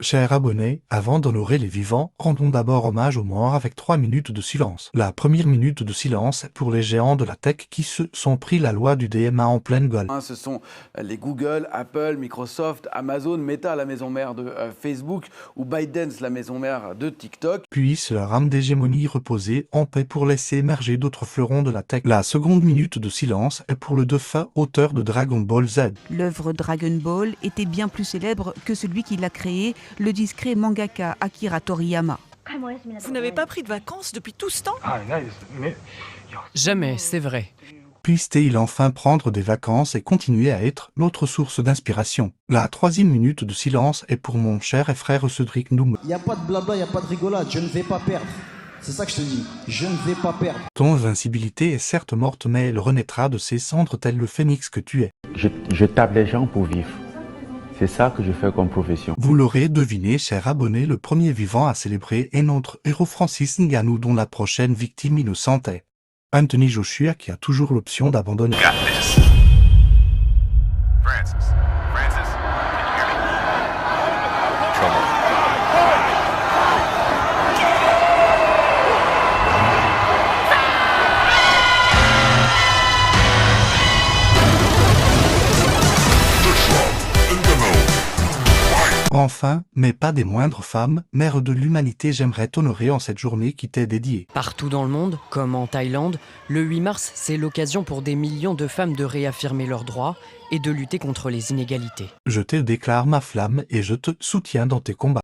Chers abonnés, avant d'honorer les vivants, rendons d'abord hommage aux morts avec 3 minutes de silence. La première minute de silence est pour les géants de la tech qui se sont pris la loi du DMA en pleine gueule. Ce sont les Google, Apple, Microsoft, Amazon, Meta, la maison mère de Facebook, ou ByteDance, la maison mère de TikTok. Puisse leur âme d'hégémonie reposer en paix pour laisser émerger d'autres fleurons de la tech. La seconde minute de silence est pour le défunt auteur de Dragon Ball Z. L'œuvre Dragon Ball était bien plus célèbre que celui qui l'a créée, le discret mangaka Akira Toriyama. Vous n'avez pas pris de vacances depuis tout ce temps? Jamais, c'est vrai. Puisse-t-il enfin prendre des vacances et continuer à être notre source d'inspiration. La troisième minute de silence est pour mon cher et frère Cédric Noum. Il n'y a pas de blabla, il n'y a pas de rigolade, je ne vais pas perdre. C'est ça que je te dis, je ne vais pas perdre. Ton invincibilité est certes morte, mais elle renaîtra de ses cendres tel le phénix que tu es. Je tape les gens pour vivre. C'est ça que je fais comme profession. Vous l'aurez deviné, cher abonné, le premier vivant à célébrer est notre héros Francis Ngannou, dont la prochaine victime innocente est Anthony Joshua, qui a toujours l'option d'abandonner. Enfin, mais pas des moindres femmes, mère de l'humanité, j'aimerais t'honorer en cette journée qui t'est dédiée. Partout dans le monde, comme en Thaïlande, le 8 mars, c'est l'occasion pour des millions de femmes de réaffirmer leurs droits et de lutter contre les inégalités. Je te déclare ma flamme et je te soutiens dans tes combats.